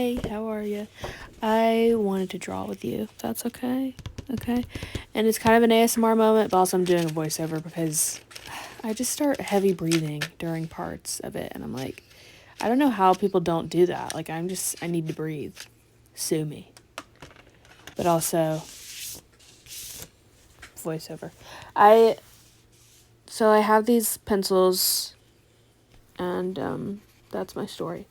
Hey, how are you? I wanted to draw with you. If that's okay. Okay. And it's kind of an ASMR moment, but also I'm doing a voiceover because I just start heavy breathing during parts of it. And I'm like, I don't know how people don't do that. Like, I need to breathe. Sue me. But also, voiceover. So I have these pencils, and that's my story.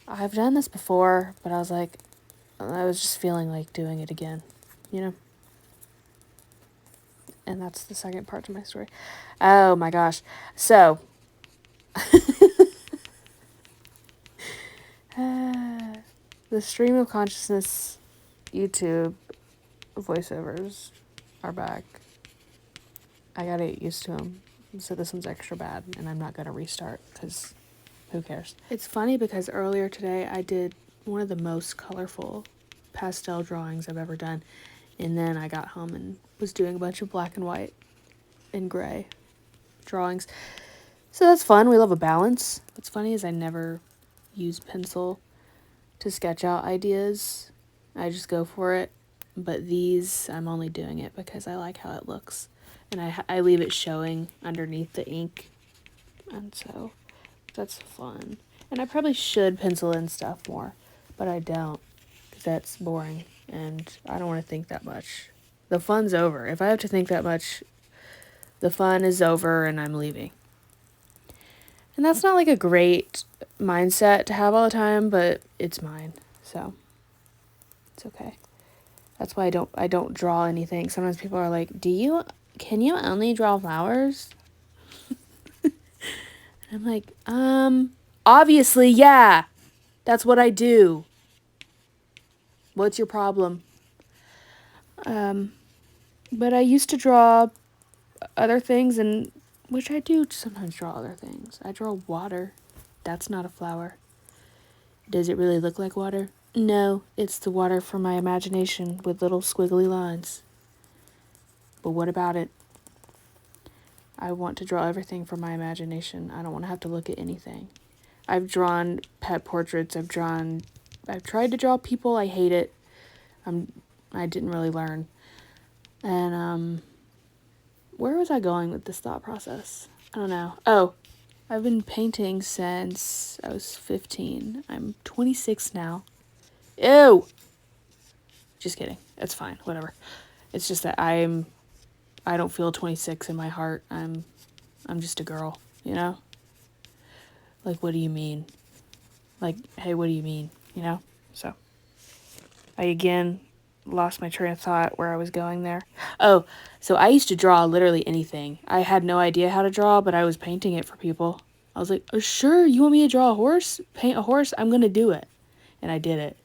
I've done this before, but I was just feeling like doing it again, you know? And that's the second part to my story. Oh my gosh. So, the stream of consciousness YouTube voiceovers are back. I gotta get used to them. So this one's extra bad, and I'm not gonna restart because who cares? It's funny because earlier today I did one of the most colorful pastel drawings I've ever done. And then I got home and was doing a bunch of black and white and gray drawings. So that's fun. We love a balance. What's funny is I never use pencil to sketch out ideas. I just go for it. But these, I'm only doing it because I like how it looks. And I leave it showing underneath the ink. And so that's fun. And I probably should pencil in stuff more, but I don't because that's boring. And I don't want to think that much. The fun's over. If I have to think that much, the fun is over and I'm leaving. And that's not like a great mindset to have all the time, but it's mine. So it's okay. That's why I don't draw anything. Sometimes people are like, can you only draw flowers? And I'm like, obviously, yeah. That's what I do. What's your problem? But I used to draw other things, and which I do sometimes draw other things. I draw water. That's not a flower. Does it really look like water? No, it's the water from my imagination with little squiggly lines. But what about it? I want to draw everything from my imagination. I don't want to have to look at anything. I've drawn pet portraits. I've tried to draw people. I hate it. I didn't really learn. And, where was I going with this thought process? I don't know. Oh, I've been painting since I was 15. I'm 26 now. Ew! Just kidding. It's fine. Whatever. It's just that I don't feel 26 in my heart. I'm just a girl, you know? Like, what do you mean? Like, hey, what do you mean? You know? So, I again lost my train of thought where I was going there. Oh, so I used to draw literally anything. I had no idea how to draw, but I was painting it for people. I was like, oh, sure, you want me to draw a horse? Paint a horse? I'm going to do it. And I did it.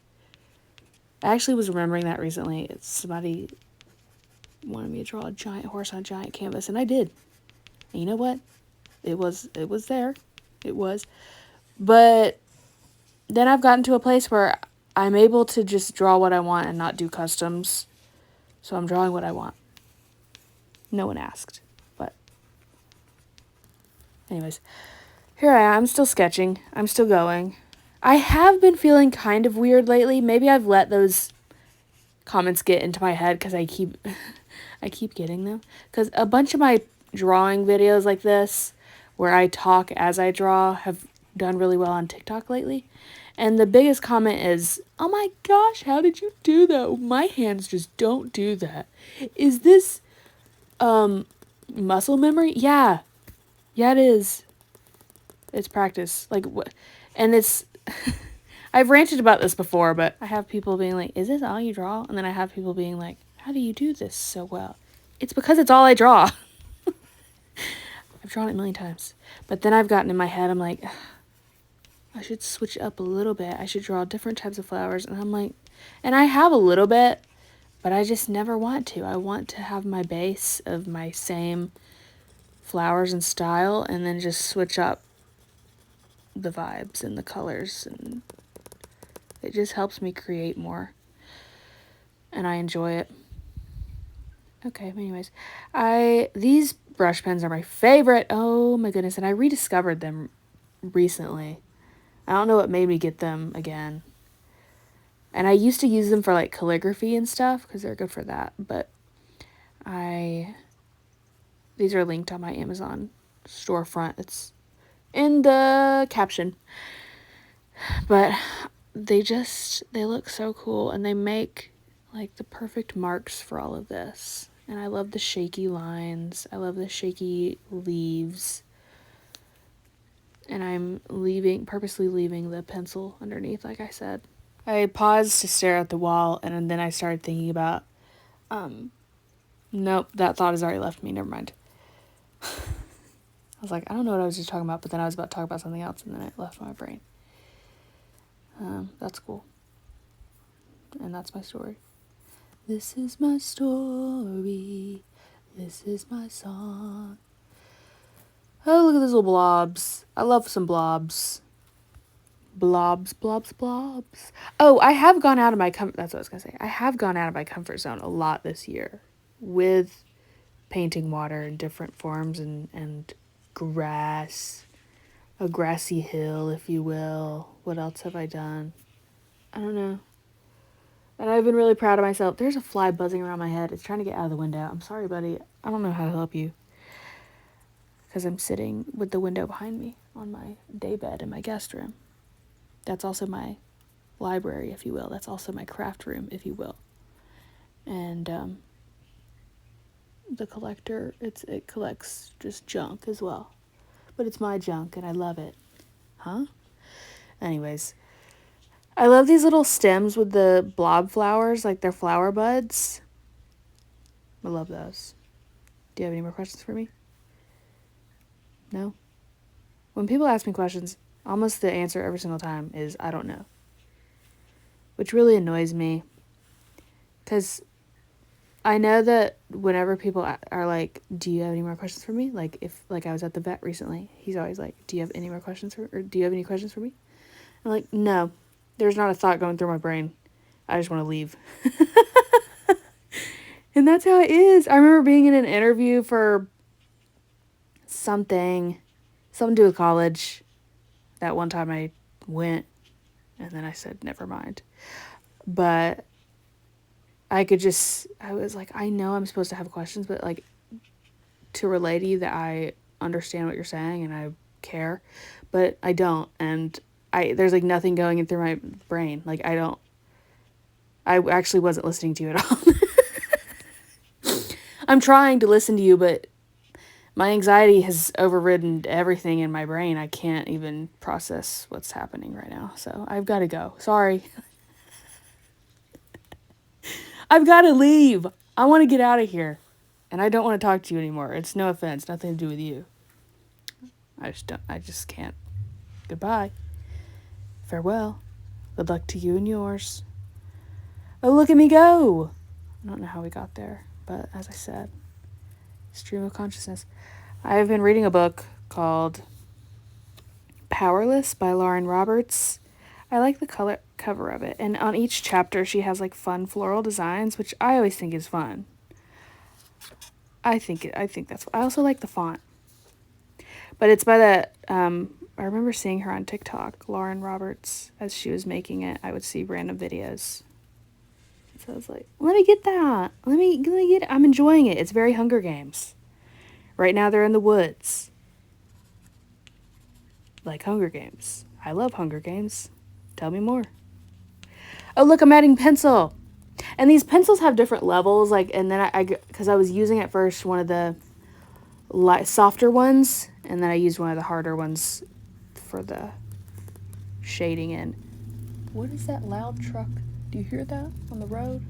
I actually was remembering that recently. Somebody wanted me to draw a giant horse on a giant canvas, and I did. And you know what? It was there. It was. But then I've gotten to a place where I'm able to just draw what I want and not do customs. So I'm drawing what I want. No one asked. But anyways, here I am. I'm still sketching. I'm still going. I have been feeling kind of weird lately. Maybe I've let those comments get into my head because I keep getting them. Because a bunch of my drawing videos like this, where I talk as I draw, have done really well on TikTok lately. And the biggest comment is, oh my gosh, how did you do that? My hands just don't do that. Is this muscle memory? Yeah, it is. It's practice. Like, what? And it's I've ranted about this before, but I have people being like, is this all you draw? And then I have people being like, how do you do this so well? It's because it's all I draw. I've drawn it a million times. But then I've gotten in my head, I'm like, I should switch up a little bit. I should draw different types of flowers. And I'm like, and I have a little bit, but I just never want to. I want to have my base of my same flowers and style, and then just switch up the vibes and the colors. And it just helps me create more. And I enjoy it. Okay, anyways. These brush pens are my favorite. Oh my goodness. And I rediscovered them recently. I don't know what made me get them again. And I used to use them for like calligraphy and stuff because they're good for that. But these are linked on my Amazon storefront. It's in the caption. But they look so cool, and they make like the perfect marks for all of this. And I love the shaky lines. I love the shaky leaves. And I'm purposely leaving the pencil underneath, like I said. I paused to stare at the wall, and then I started thinking about, nope, that thought has already left me. Never mind. I was like, I don't know what I was just talking about, but then I was about to talk about something else, and then it left my brain. That's cool. And that's my story. This is my story. This is my song. Oh, look at those little blobs. I love some blobs. Blobs, blobs, blobs. Oh, I have gone out of my that's what I was going to say. I have gone out of my comfort zone a lot this year with painting water in different forms and grass. A grassy hill, if you will. What else have I done? I don't know. And I've been really proud of myself. There's a fly buzzing around my head. It's trying to get out of the window. I'm sorry, buddy. I don't know how to help you. Because I'm sitting with the window behind me on my daybed in my guest room. That's also my library, if you will. That's also my craft room, if you will. And the collector, it collects just junk as well. But it's my junk, and I love it. Huh? Anyways. I love these little stems with the blob flowers, like they're flower buds. I love those. Do you have any more questions for me? No? When people ask me questions, almost the answer every single time is, I don't know. Which really annoys me. Because I know that whenever people are like, do you have any more questions for me? Like, if I was at the vet recently, he's always like, do you have any more questions or do you have any questions for me? I'm like, no. There's not a thought going through my brain. I just want to leave. And that's how it is. I remember being in an interview for something to do with college. That one time I went, and then I said, never mind. But I was like, I know I'm supposed to have questions, but like to relay to you that I understand what you're saying and I care, but I don't. And there's like nothing going in through my brain. Like I actually wasn't listening to you at all. I'm trying to listen to you, but my anxiety has overridden everything in my brain. I can't even process what's happening right now. So I've got to go. Sorry. I've got to leave. I want to get out of here. And I don't want to talk to you anymore. It's no offense. Nothing to do with you. I just can't. Goodbye. Farewell. Good luck to you and yours. Oh, look at me go. I don't know how we got there. But as I said, stream of consciousness. I've been reading a book called Powerless by Lauren Roberts. I like the cover of it. And on each chapter, she has like fun floral designs, which I always think is fun. I think that's. I also like the font. But it's by the. I remember seeing her on TikTok, Lauren Roberts, as she was making it. I would see random videos. So I was like, let me get that. Let me get it. I'm enjoying it. It's very Hunger Games. Right now they're in the woods. Like Hunger Games. I love Hunger Games. Tell me more. Oh, look, I'm adding pencil. And these pencils have different levels. Like, and then because I was using at first one of the softer ones. And then I used one of the harder ones for the shading in. What is that loud truck? Do you hear that on the road?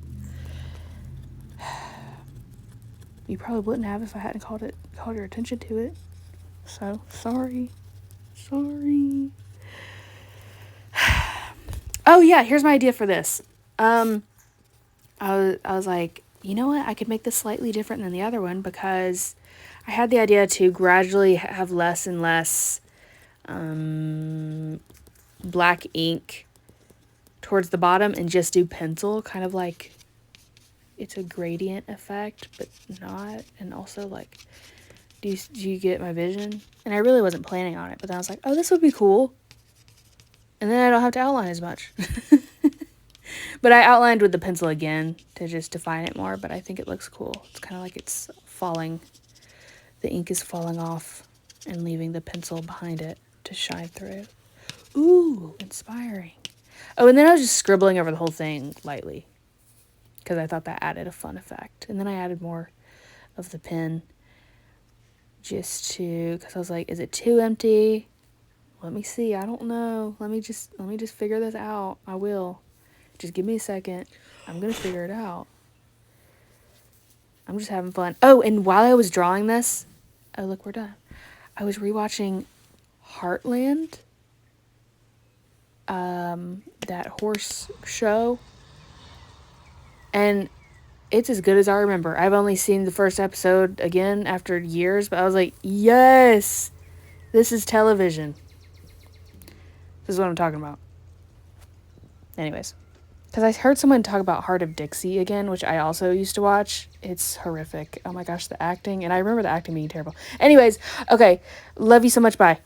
You probably wouldn't have if I hadn't called your attention to it. So, sorry. Oh yeah, here's my idea for this. I was like, you know what? I could make this slightly different than the other one because I had the idea to gradually have less and less black ink towards the bottom and just do pencil, kind of like it's a gradient effect, but not. And also like, do you get my vision? And I really wasn't planning on it, but then I was like, oh, this would be cool. And then I don't have to outline as much. But I outlined with the pencil again to just define it more, but I think it looks cool. It's kind of like it's falling. The ink is falling off and leaving the pencil behind it to shine through. Ooh, inspiring. Oh, and then I was just scribbling over the whole thing lightly because I thought that added a fun effect. And then I added more of the pen just to, because I was like, is it too empty? Let me see. I don't know. Let me just figure this out. I will. Just give me a second. I'm going to figure it out. I'm just having fun. Oh, and while I was drawing this, oh, look, we're done. I was rewatching Heartland, that horse show. And it's as good as I remember. I've only seen the first episode again after years, but I was like, yes, this is television. This is what I'm talking about. Anyways, because I heard someone talk about Heart of Dixie again, which I also used to watch. It's horrific. Oh my gosh, the acting. And I remember the acting being terrible. Anyways, okay. Love you so much. Bye.